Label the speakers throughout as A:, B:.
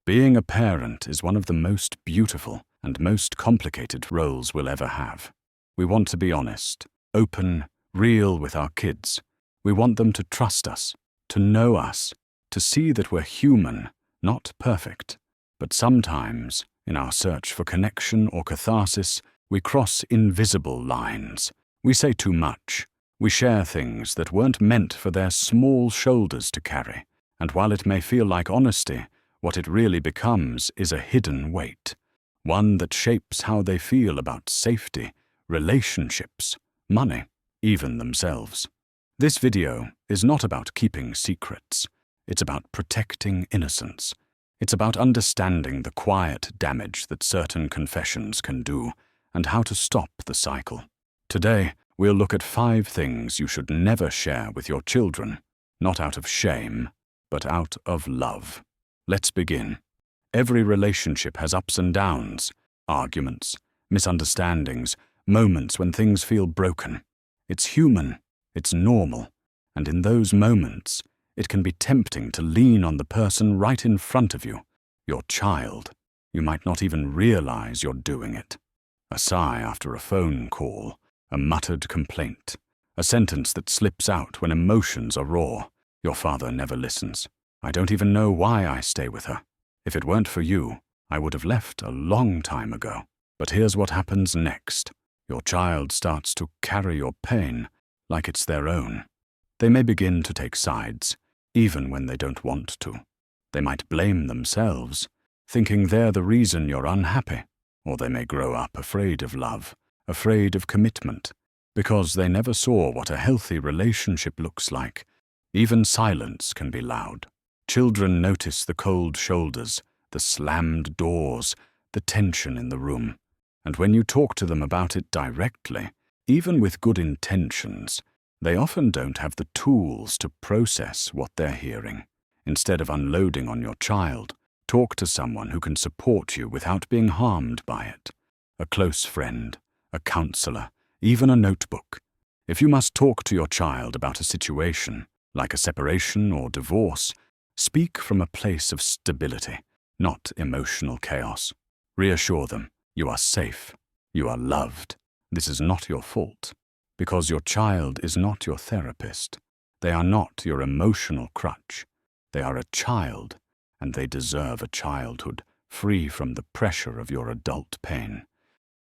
A: Being a parent is one of the most beautiful and most complicated roles we'll ever have. We want to be honest, open, real with our kids. We want them to trust us, to know us, to see that we're human, not perfect. But sometimes, in our search for connection or catharsis, we cross invisible lines. We say too much. We share things that weren't meant for their small shoulders to carry. And while it may feel like honesty, what it really becomes is a hidden weight, one that shapes how they feel about safety, relationships, money, even themselves. This video is not about keeping secrets. It's about protecting innocence. It's about understanding the quiet damage that certain confessions can do and how to stop the cycle. Today, we'll look at 5 things you should never share with your children, not out of shame, but out of love. Let's begin. Every relationship has ups and downs, arguments, misunderstandings, moments when things feel broken. It's human, it's normal, and in those moments, it can be tempting to lean on the person right in front of you, your child. You might not even realize you're doing it. A sigh after a phone call, a muttered complaint, a sentence that slips out when emotions are raw. Your father never listens. I don't even know why I stay with her. If it weren't for you, I would have left a long time ago. But here's what happens next. Your child starts to carry your pain like it's their own. They may begin to take sides, even when they don't want to. They might blame themselves, thinking they're the reason you're unhappy. Or they may grow up afraid of love, afraid of commitment, because they never saw what a healthy relationship looks like. Even silence can be loud. Children notice the cold shoulders, the slammed doors, the tension in the room. And when you talk to them about it directly, even with good intentions, they often don't have the tools to process what they're hearing. Instead of unloading on your child, talk to someone who can support you without being harmed by it. A close friend, a counselor, even a notebook. If you must talk to your child about a situation, like a separation or divorce, speak from a place of stability, not emotional chaos. Reassure them, you are safe, you are loved. This is not your fault, because your child is not your therapist. They are not your emotional crutch. They are a child, and they deserve a childhood free from the pressure of your adult pain.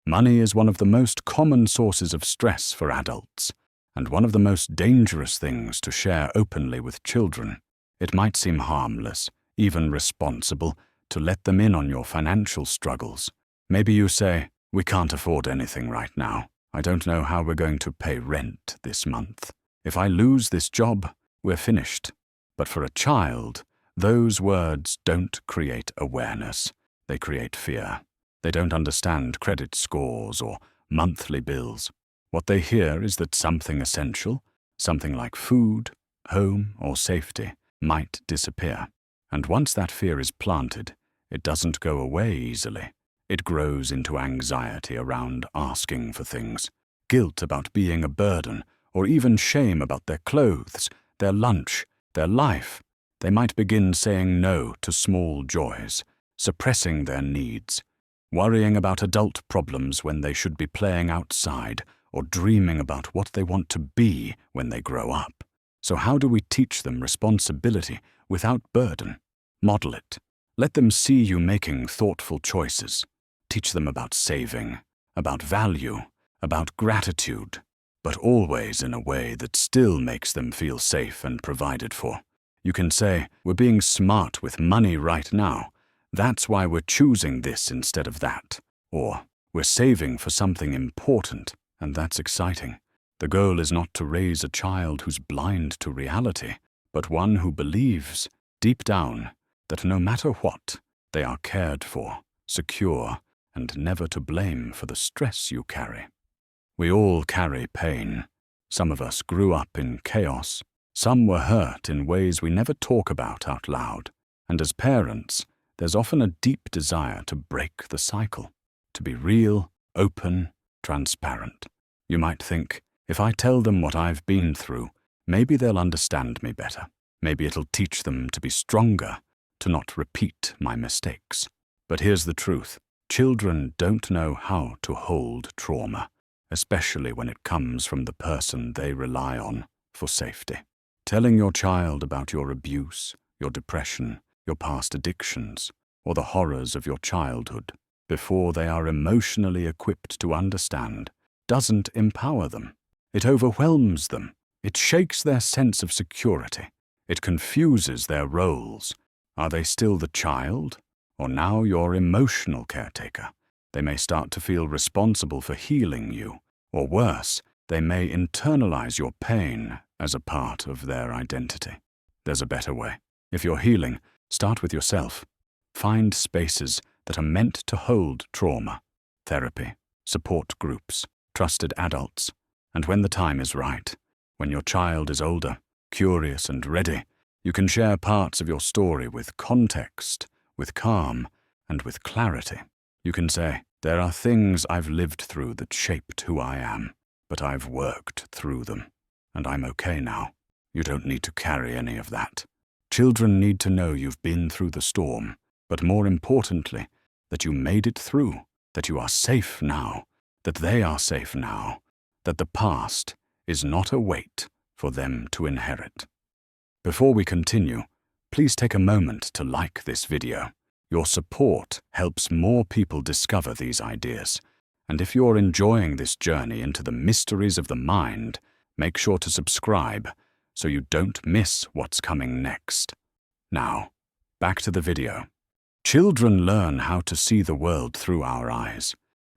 A: Money is one of the most common sources of stress for adults, and one of the most dangerous things to share openly with children. It might seem harmless, even responsible, to let them in on your financial struggles. Maybe you say, "We can't afford anything right now. I don't know how we're going to pay rent this month. If I lose this job, we're finished." But for a child, those words don't create awareness. They create fear. They don't understand credit scores or monthly bills. What they hear is that something essential, something like food, home, or safety, might disappear. And once that fear is planted, it doesn't go away easily. It grows into anxiety around asking for things, guilt about being a burden, or even shame about their clothes, their lunch, their life. They might begin saying no to small joys, suppressing their needs, worrying about adult problems when they should be playing outside, or dreaming about what they want to be when they grow up. So how do we teach them responsibility without burden? Model it. Let them see you making thoughtful choices. Teach them about saving, about value, about gratitude, but always in a way that still makes them feel safe and provided for. You can say, "We're being smart with money right now. That's why we're choosing this instead of that." Or, "We're saving for something important, and that's exciting." The goal is not to raise a child who's blind to reality, but one who believes, deep down, that no matter what, they are cared for, secure, and never to blame for the stress you carry. We all carry pain. Some of us grew up in chaos. Some were hurt in ways we never talk about out loud. And as parents, there's often a deep desire to break the cycle, to be real, open, transparent. You might think, if I tell them what I've been through, maybe they'll understand me better. Maybe it'll teach them to be stronger, to not repeat my mistakes. But here's the truth. Children don't know how to hold trauma, especially when it comes from the person they rely on for safety. Telling your child about your abuse, your depression, your past addictions, or the horrors of your childhood before they are emotionally equipped to understand doesn't empower them. It overwhelms them. It shakes their sense of security. It confuses their roles. Are they still the child, or now your emotional caretaker? They may start to feel responsible for healing you, or worse, they may internalize your pain as a part of their identity. There's a better way. If you're healing, start with yourself. Find spaces that are meant to hold trauma, therapy, support groups, trusted adults, and when the time is right, when your child is older, curious and ready, you can share parts of your story with context, with calm, and with clarity. You can say, there are things I've lived through that shaped who I am, but I've worked through them, and I'm okay now. You don't need to carry any of that. Children need to know you've been through the storm, but more importantly, that you made it through, that you are safe now, that they are safe now, that the past is not a weight for them to inherit. Before we continue, please take a moment to like this video. Your support helps more people discover these ideas, and if you're enjoying this journey into the mysteries of the mind, make sure to subscribe so you don't miss what's coming next. Now, back to the video. Children learn how to see the world through our eyes,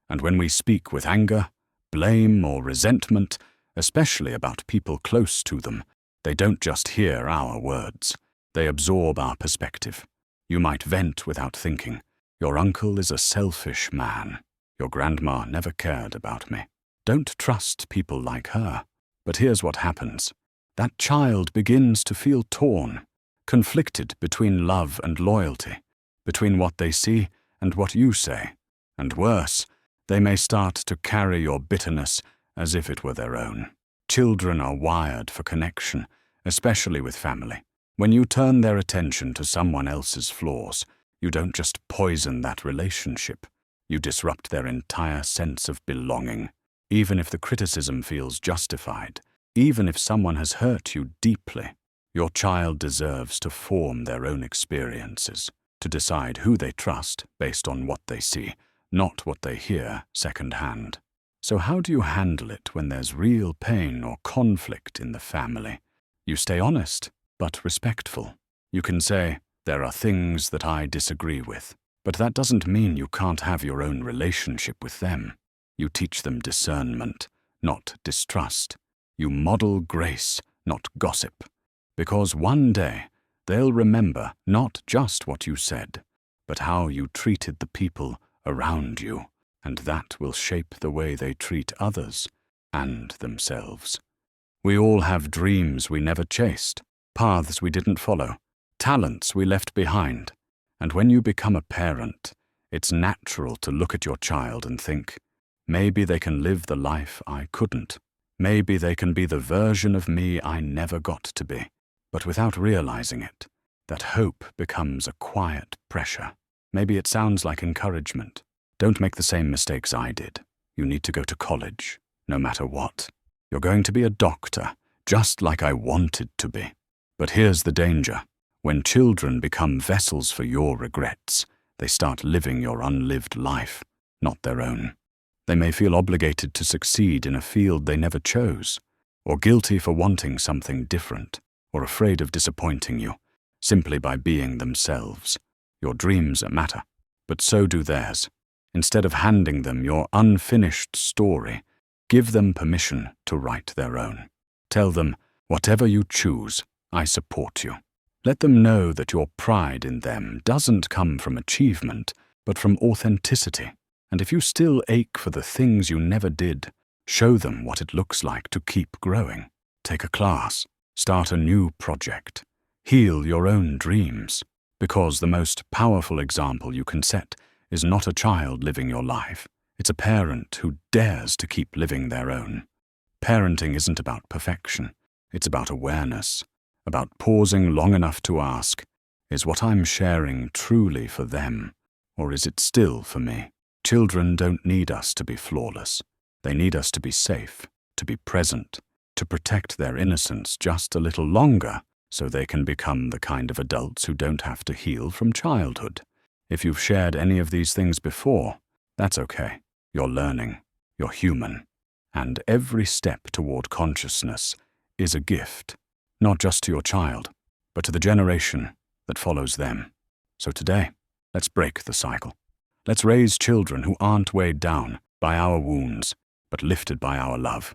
A: and when we speak with anger, blame, or resentment, especially about people close to them, they don't just hear our words, they absorb our perspective. You might vent without thinking, your uncle is a selfish man, your grandma never cared about me. Don't trust people like her. But here's what happens. That child begins to feel torn, conflicted between love and loyalty, between what they see and what you say. And worse, they may start to carry your bitterness as if it were their own. Children are wired for connection, especially with family. When you turn their attention to someone else's flaws, you don't just poison that relationship. You disrupt their entire sense of belonging. Even if the criticism feels justified, even if someone has hurt you deeply, your child deserves to form their own experiences, to decide who they trust based on what they see, not what they hear secondhand. So how do you handle it when there's real pain or conflict in the family? You stay honest, but respectful. You can say, there are things that I disagree with, but that doesn't mean you can't have your own relationship with them. You teach them discernment, not distrust. You model grace, not gossip. Because one day, they'll remember not just what you said, but how you treated the people around you, and that will shape the way they treat others and themselves. We all have dreams we never chased, paths we didn't follow, talents we left behind. And when you become a parent, it's natural to look at your child and think, maybe they can live the life I couldn't. Maybe they can be the version of me I never got to be. But without realizing it, that hope becomes a quiet pressure. Maybe it sounds like encouragement. Don't make the same mistakes I did. You need to go to college, no matter what. You're going to be a doctor, just like I wanted to be. But here's the danger. When children become vessels for your regrets, they start living your unlived life, not their own. They may feel obligated to succeed in a field they never chose, or guilty for wanting something different, or afraid of disappointing you, simply by being themselves. Your dreams matter, but so do theirs. Instead of handing them your unfinished story, give them permission to write their own. Tell them, whatever you choose, I support you. Let them know that your pride in them doesn't come from achievement, but from authenticity. And if you still ache for the things you never did, show them what it looks like to keep growing. Take a class, start a new project, heal your own dreams. Because the most powerful example you can set is not a child living your life. It's a parent who dares to keep living their own. Parenting isn't about perfection. It's about awareness, about pausing long enough to ask, Is what I'm sharing truly for them, or is it still for me? Children don't need us to be flawless. They need us to be safe, to be present, to protect their innocence just a little longer so they can become the kind of adults who don't have to heal from childhood. If you've shared any of these things before, that's okay. You're learning. You're human. And every step toward consciousness is a gift, not just to your child, but to the generation that follows them. So today, let's break the cycle. Let's raise children who aren't weighed down by our wounds, but lifted by our love.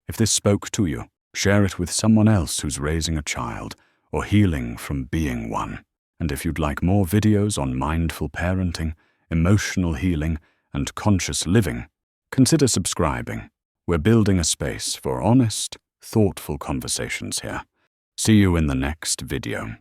A: If this spoke to you, share it with someone else who's raising a child or healing from being one. And if you'd like more videos on mindful parenting, emotional healing, and conscious living, consider subscribing. We're building a space for honest, thoughtful conversations here. See you in the next video.